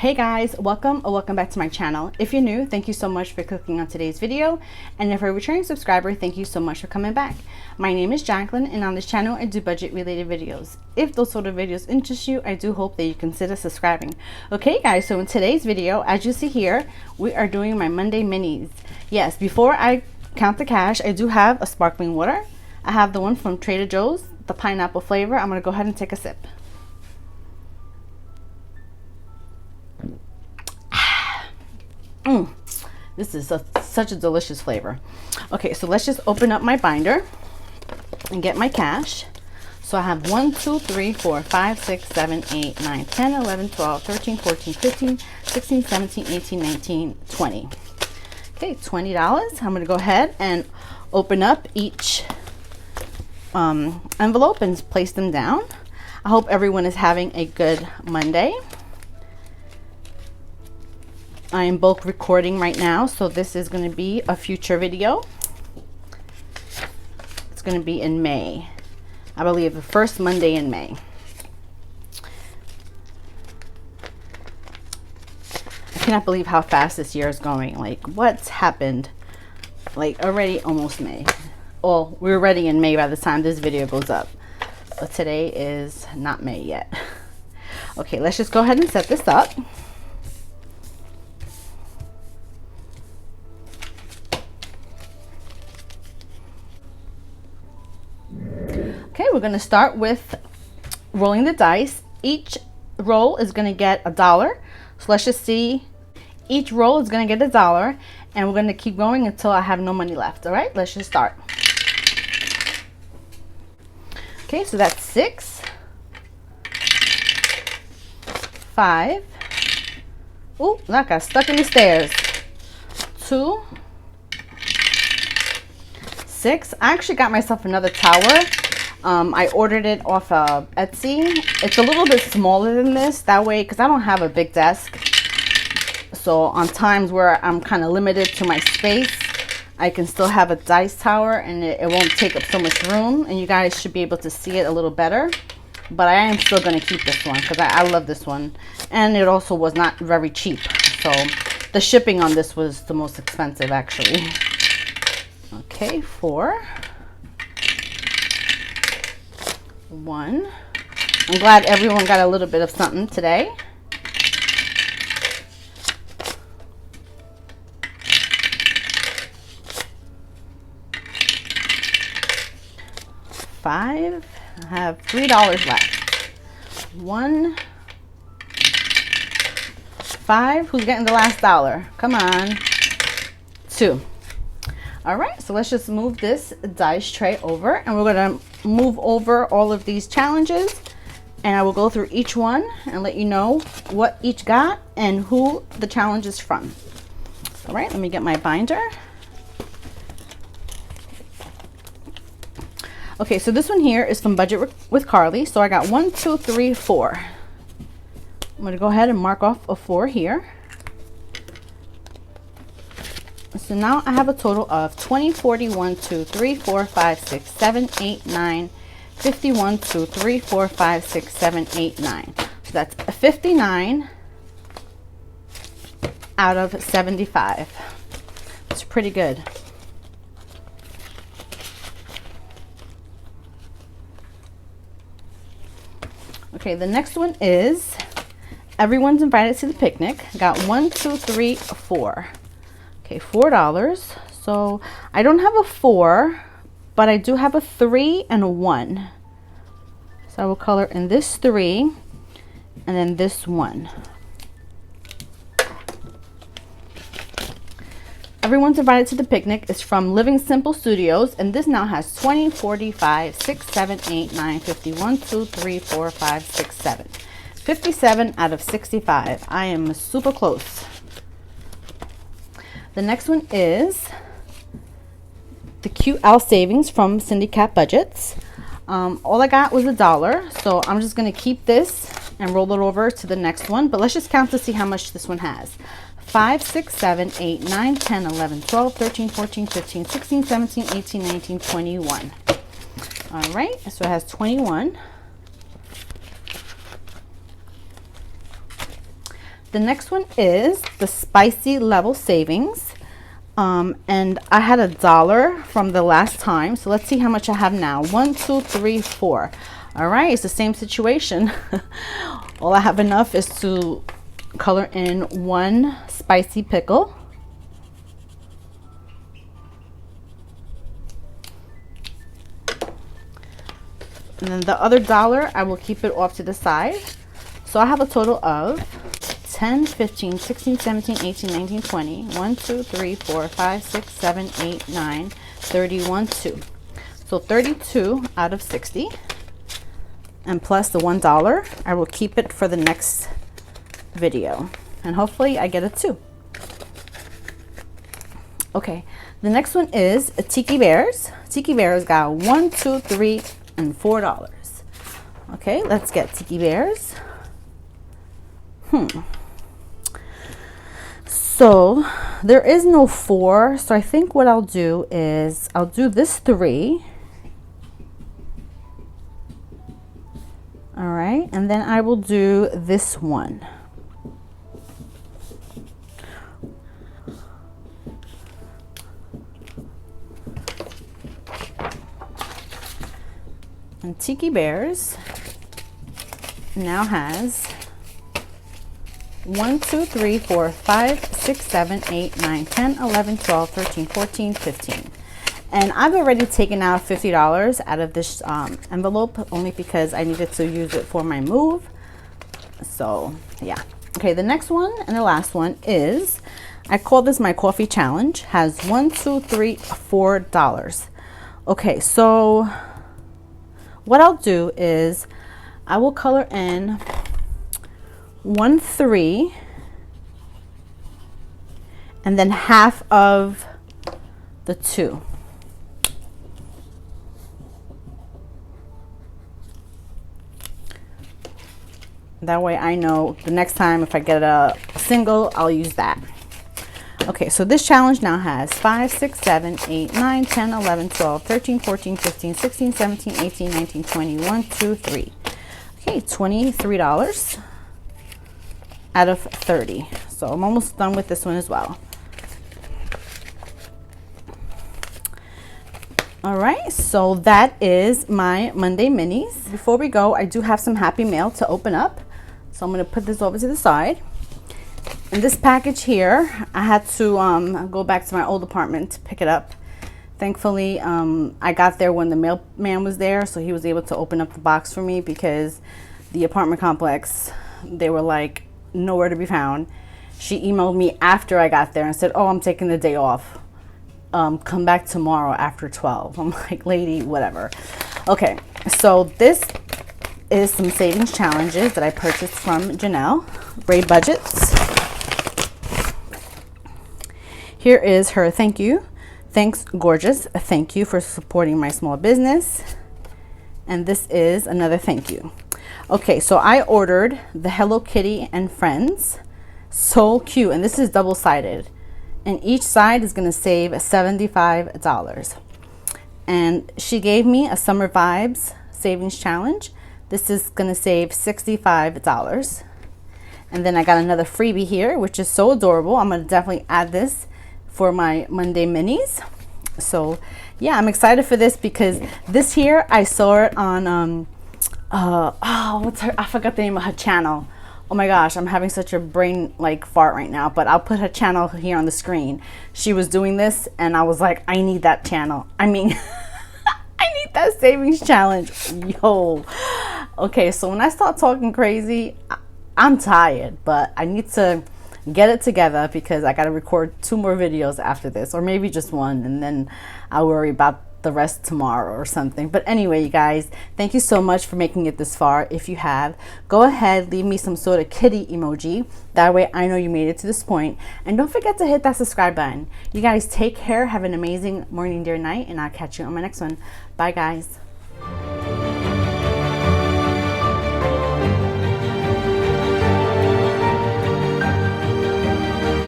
Hey guys, welcome or welcome back to my channel. If you're new, thank you so much for clicking on today's video, and if you're a returning subscriber, thank you so much for coming back. My name is Jacqueline, and on this channel I do budget related videos. If those sort of videos interest you, I do hope that you consider subscribing. Okay guys, so in today's video, as you see here, we are doing my Monday minis. Yes, before I count the cash, I do have a sparkling water. I have the one from Trader Joe's, the pineapple flavor. I'm going to go ahead and take a sip. This is such a delicious flavor. Okay, so let's just open up my binder and get my cash. So I have 1, 2, 3, 4, 5, 6, 7, 8, 9, 10, 11, 12, 13, 14, 15, 16, 17, 18, 19, 20. Okay, $20. I'm going to go ahead and open up each envelope and place them down. I hope everyone is having a good Monday. I am bulk recording right now, so this is going to be a future video. It's going to be in May. I believe the first Monday in May. I cannot believe how fast this year is going. Like, what's happened? Like, already almost May. Well, we're already in May by the time this video goes up. But today is not May yet. Okay, let's just go ahead and set this up. Okay, we're going to start with rolling the dice. Each roll is going to get $1. So let's just see. Each roll is going to get $1, and we're going to keep going until I have no money left. All right, let's just start. Okay, so that's 6, 5. Ooh, that got stuck in the stairs. 2, 6. I actually got myself another tower. I ordered it off of Etsy. It's a little bit smaller than this, that way, because I don't have a big desk. So on times where I'm kind of limited to my space, I can still have a dice tower, and it won't take up so much room, and you guys should be able to see it a little better. But I am still going to keep this one because I love this one, and it also was not very cheap. So the shipping on this was the most expensive, actually. Okay, 4. 1. I'm glad everyone got a little bit of something today. 5. I have $3 left. 1, 5. Who's getting the last $1? Come on. 2. All right, so let's just move this dice tray over, and we're going to move over all of these challenges, and I will go through each one and let you know what each got and who the challenge is from. All right, let me get my binder. Okay, so this one here is from Budget with Carly. So I got 1, 2, 3, 4. I'm going to go ahead and mark off a 4 here. So now I have a total of 20, 40, 1, 2, 3, 4, 5, 6, 7, 8, 9, 51, 2, 3, 4, 5, 6, 7, 8, 9. So that's a 59 out of 75. It's pretty good. Okay, the next one is everyone's invited to the picnic. Got 1, 2, 3, 4. Okay, $4. So I don't have a 4, but I do have a 3 and a 1. So I will color in this 3 and then this 1. Everyone's invited to the picnic is from Living Simple Studios, and this now has 20, 45, 6, 7, 8, 9, 51, 2, 3, 4, 5, 6, 7. 57 out of 65. I am super close. The next one is the QL Savings from Budgetwithpeejay. All I got was $1, so I'm just going to keep this and roll it over to the next one. But let's just count to see how much this one has. 5, 6, 7, 8, 9, 10, 11, 12, 13, 14, 15, 16, 17, 18, 19, 21. All right, so it has 21. The next one is the spicy level savings. And I had $1 from the last time. So let's see how much I have now. 1, 2, 3, 4. All right, it's the same situation. All I have enough is to color in 1 spicy pickle. And then the other $1, I will keep it off to the side. So I have a total of 10, 15, 16, 17, 18, 19, 20. 1, 2, 3, 4, 5, 6, 7, 8, 9, 31, 2. So 32 out of 60. And plus the $1, I will keep it for the next video. And hopefully I get a 2. Okay, the next one is Tiki Bears. Tiki Bears got 1, 2, 3, and $4. Okay, let's get Tiki Bears. So there is no 4, so I think what I'll do is I'll do this 3. All right, and then I will do this 1. And Tiki Bears now has 1, 2, 3, 4, 5, 6, 7, 8, 9, 10, 11, 12, 13, 14, 15. And I've already taken out $50 out of this envelope only because I needed to use it for my move. So yeah. Okay, the next one and the last one is, I call this my coffee challenge, has 1, 2, 3, $4. Okay, so what I'll do is I will color in 1, 3, and then half of the 2. That way I know the next time if I get a single, I'll use that. Okay, so this challenge now has 5, 6, 7, 8, 9, 10, 11, 12, 13, 14, 15, 16, 17, 18, 19, 20, 1, 2, 3. Okay, $23 out of 30. So I'm almost done with this one as well. All right, so that is my Monday minis. Before we go, I do have some happy mail to open up. So I'm going to put this over to the side. And this package here, I had to go back to my old apartment to pick it up. Thankfully, I got there when the mailman was there, so he was able to open up the box for me because the apartment complex, they were like nowhere to be found. She emailed me after I got there and said, oh, I'm taking the day off. Come back tomorrow after 12. I'm like, lady, whatever. Okay, so this is some savings challenges that I purchased from Janelle, Ray Budgetz. Here is her thank you. Thanks, gorgeous. Thank you for supporting my small business. And this is another thank you. Okay, so I ordered the Hello Kitty and Friends. So cute. And this is double-sided. And each side is going to save $75. And she gave me a Summer Vibes Savings Challenge. This is going to save $65. And then I got another freebie here, which is so adorable. I'm going to definitely add this for my Monday minis. So yeah, I'm excited for this because this here, I saw it on, what's her, I forgot the name of her channel. Oh my gosh, I'm having such a brain like fart right now, but I'll put her channel here on the screen. She was doing this and I was like, I need that channel. I mean, I need that savings challenge. Yo. Okay, so when I start talking crazy, I'm tired, but I need to get it together because I got to record 2 more videos after this, or maybe just 1, and then I'll worry about the rest tomorrow or something. But anyway, you guys, thank you so much for making it this far. If you have, go ahead, leave me some sort of kitty emoji. That way I know you made it to this point. And don't forget to hit that subscribe button. You guys take care, have an amazing morning, day, or night, and I'll catch you on my next one. Bye, guys.